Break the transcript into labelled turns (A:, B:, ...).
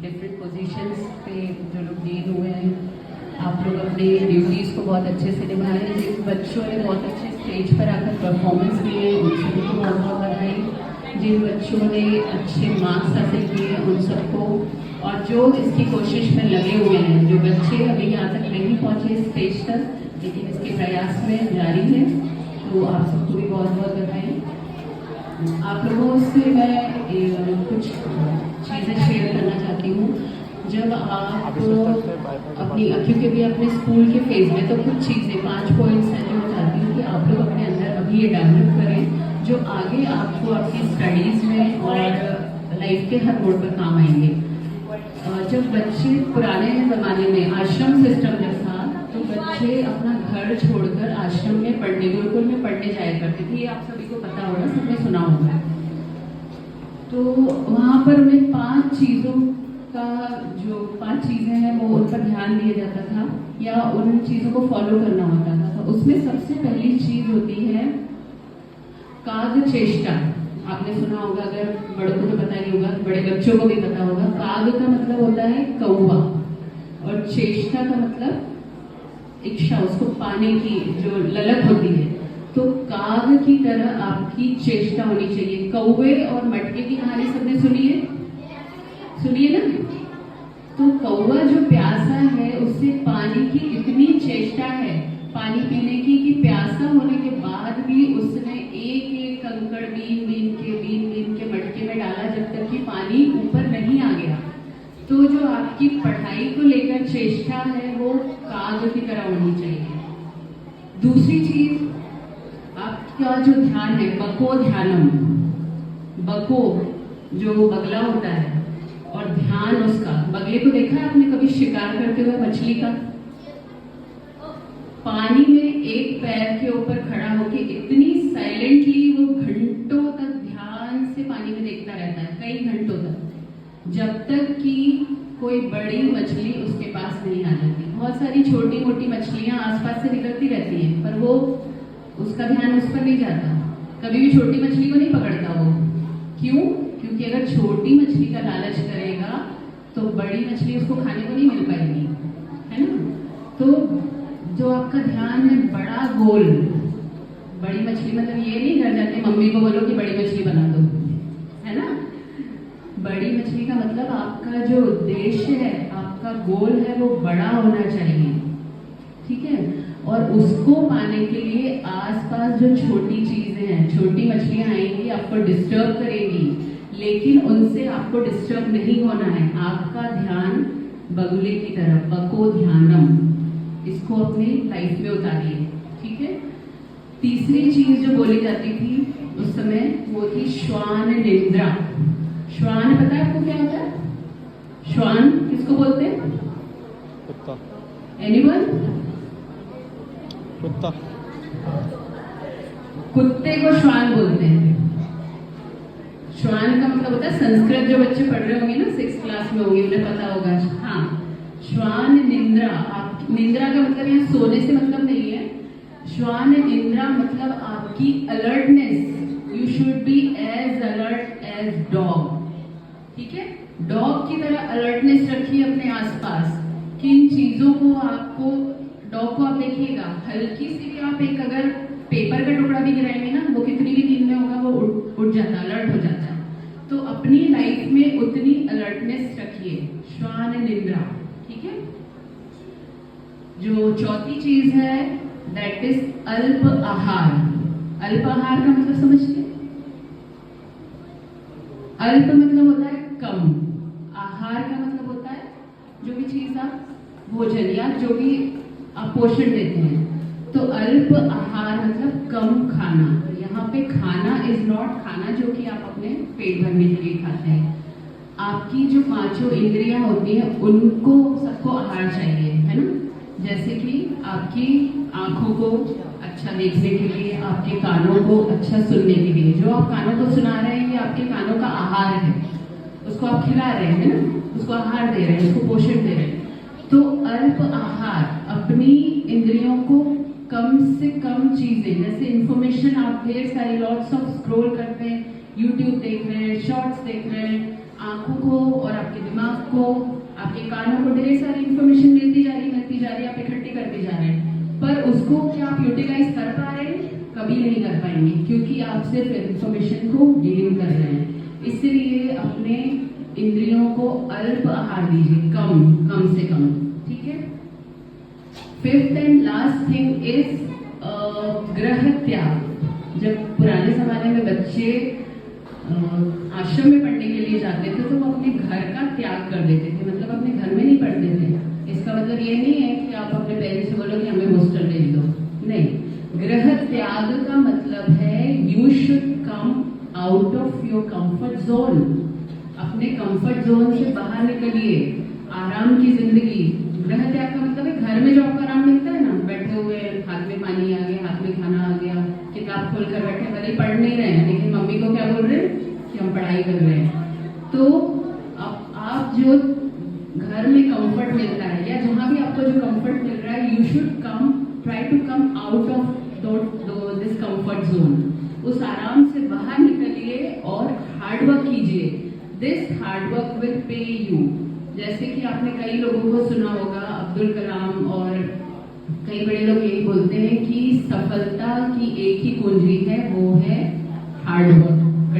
A: Different positions पे जो लोग गेन हुए हैं, आप लोग अपने ड्यूटीज़ को बहुत अच्छे से निभाए हैं। जिन बच्चों ने बहुत अच्छे स्टेज पर आकर परफॉर्मेंस दिए उन सभी को बहुत बहुत बधाई। जिन बच्चों ने अच्छे मार्क्स हासिल किए उन सबको, और जो इसकी कोशिश में लगे हुए हैं, जो बच्चे अभी यहाँ तक नहीं पहुँचे स्टेज तक लेकिन इसके प्रयास में जारी है, तो आप सबको भी बहुत बहुत बधाई। आप लोगों से मैं कुछ चीज़ें शेयर करना चाहती हूँ। जब आप अपनी क्योंकि भी अपने स्कूल के फेज में, तो कुछ चीज़ें 5 पॉइंट्स हैं जो मैं चाहती हूँ कि आप लोग अपने अंदर अभी ये डेवलप करें, जो आगे आपको आपकी स्टडीज़ में और लाइफ के हर मोड़ पर काम आएंगे। जब बच्चे पुराने ज़माने में आश्रम सिस्टम जब था, तो बच्चे अपना घर छोड़कर आश्रम में पढ़ने, गुरुकुल में पढ़ने जाया करते थे। ये आप सभी को पता होगा, सबने सुना होगा। तो वहाँ पर उन्हें 5 चीज़ों का, जो 5 चीज़ें हैं वो उन पर ध्यान दिया जाता था या उन चीज़ों को फॉलो करना होता था। तो उसमें सबसे पहली चीज़ होती है काग चेष्टा। आपने सुना होगा, अगर बड़ों को तो पता नहीं होगा, बड़े बच्चों को भी पता होगा। काग का मतलब होता है कौवा, और चेष्टा का मतलब इच्छा, उसको पाने की जो ललक होती है। तो काग की तरह आपकी चेष्टा होनी चाहिए। कौवे और मटके की कहानी सबने सुनिए ना। तो कौवा जो प्यासा है, उससे पानी की इतनी चेष्टा है पानी पीने की कि प्यासा होने के बाद भी उसने एक एक कंकड़ बीन बीन के मटके में डाला जब तक कि पानी ऊपर नहीं आ गया। तो जो आपकी पढ़ाई को लेकर चेष्टा है वो काग की तरह होनी चाहिए। दूसरी चीज, आपका जो ध्यान है, बको ध्यानम। बको जो बगला होता है और ध्यान उसका, बगले को देखा है आपने कभी शिकार करते हुए मछली का? पानी में एक पैर के ऊपर खड़ा होकर इतनी साइलेंटली वो घंटों तक ध्यान से पानी में देखता रहता है, कई घंटों तक, जब तक कि कोई बड़ी मछली उसके पास नहीं आ जाती। बहुत सारी छोटी मोटी मछलियां आसपास से निकलती रहती हैं, पर वो, उसका ध्यान उस पर नहीं जाता। कभी भी छोटी मछली को नहीं पकड़ता वो। क्यों? क्योंकि अगर छोटी मछली का लालच करेगा तो बड़ी मछली उसको खाने को नहीं मिल पाएगी, है ना। तो जो आपका ध्यान है बड़ा गोल, बड़ी मछली मतलब ये नहीं घर जाके मम्मी को बोलो कि बड़ी मछली बना दो, है ना। बड़ी मछली का मतलब आपका जो उद्देश्य है, आपका गोल है, वो बड़ा होना चाहिए, ठीक है। और उसको पाने के लिए आसपास जो छोटी चीजें हैं, छोटी मछलियां आएंगी, आपको डिस्टर्ब करेंगी, लेकिन उनसे आपको डिस्टर्ब नहीं होना है। आपका ध्यान बगुले की तरफ, बको ध्यानम, इसको अपनी लाइफ में उतारिए, ठीक है। तीसरी चीज जो बोली जाती थी उस समय वो थी श्वान निद्रा। श्वान पता है आपको क्या होता है? श्वान किसको बोलते हैं?
B: कुत्ता।
A: एनीवन?
B: कुत्ता।
A: कुत्ते को श्वान बोलते हैं। श्वान का मतलब होता है, संस्कृत जो बच्चे पढ़ रहे होंगे ना, 6th क्लास में होंगे, उन्हें पता होगा। हाँ, श्वान निद्रा। आप निद्रा का मतलब यहाँ सोने से मतलब नहीं है। श्वान निद्रा मतलब आपकी alertness. You should be as alert as dog, ठीक है। डॉग की तरह अलर्टनेस रखिए अपने आसपास। किन चीजों को आपको, डॉग को आप देखिएगा, हल्की सी भी आप एक अगर पेपर का टुकड़ा भी गिराएंगे ना, वो कितनी भी नींद में होगा वो उठ जाता है, अलर्ट हो जाता है। तो अपनी लाइफ में उतनी अलर्टनेस रखिए, श्वान निद्रा, ठीक है। जो चौथी चीज है दैट इज अल्प आहार। अल्प आहार का मतलब समझते हैं? अल्प मतलब होता है कम, आहार का मतलब होता है जो भी चीज आप भोजन या जो भी आप पोषण देते हैं। तो अल्प आहार मतलब कम खाना। यहाँ पे खाना इज नॉट खाना जो कि आप अपने पेट भरने के लिए खाते हैं। आपकी जो 5 इंद्रियां होती हैं उनको सबको आहार चाहिए, है ना। जैसे कि आपकी आंखों को अच्छा देखने के लिए, आपके कानों को अच्छा सुनने के लिए, जो आप कानों को सुना रहे हैं ये आपके कानों का आहार है, उसको आप खिला रहे हैं ना, उसको आहार दे रहे हैं, उसको पोषण दे रहे हैं। तो अल्प आहार, अपनी इंद्रियों को कम से कम चीजें, जैसे इंफॉर्मेशन आप ढेर सारी लॉट्स ऑफ स्क्रॉल करते हैं, यूट्यूब देख रहे हैं, शॉर्ट्स देख रहे हैं, आंखों को और आपके दिमाग को, आपके कानों को ढेर सारी इंफॉर्मेशन मिलती जा रही, आप इकट्ठी करते जा रहे हैं, पर उसको क्या आप यूटिलाइज कर पा रहे हैं? कभी नहीं कर पाएंगे, क्योंकि आप सिर्फ इंफॉर्मेशन को गेन कर रहे हैं। इसलिए अपने इंद्रियों को अल्प आहार दीजिए, कम से कम, ठीक है। Fifth and last thing is ग्रह त्याग। जब पुराने जमाने में बच्चे आश्रम में पढ़ने के लिए जाते थे तो वो अपने घर का त्याग कर देते थे, मतलब अपने घर में नहीं पढ़ते थे। इसका मतलब ये नहीं है कि आप अपने पेरेंट्स से बोलो कि हमें हॉस्टल भेज दो, नहीं। ग्रह त्याग का मतलब है you should come out of your comfort zone. अपने कंफर्ट जोन से बाहर निकलिए, आराम की जिंदगी। ग्रह त्याग का मतलब है घर में जो आपको आराम मिलता है ना, बैठे हुए, हाथ में पानी आ गया, हाथ में खाना आ गया, किताब खोलकर बैठे, भले पढ़ नहीं रहे हैं लेकिन मम्मी को क्या बोल रहे हैं कि हम पढ़ाई कर रहे हैं। तो अब आप जो घर में कंफर्ट मिलता है या जहां भी आपको जो कंफर्ट मिल रहा है, you should come, try to come out of this comfort zone. उस आराम से बाहर निकलिए और हार्डवर्क कीजिए। This hard work will pay you. जैसे कि आपने कई लोगों को सुना होगा, अब्दुल कलाम और कई बड़े लोग यही बोलते हैं कि सफलता की एक ही कुंजी है, वो है हार्डवर्क।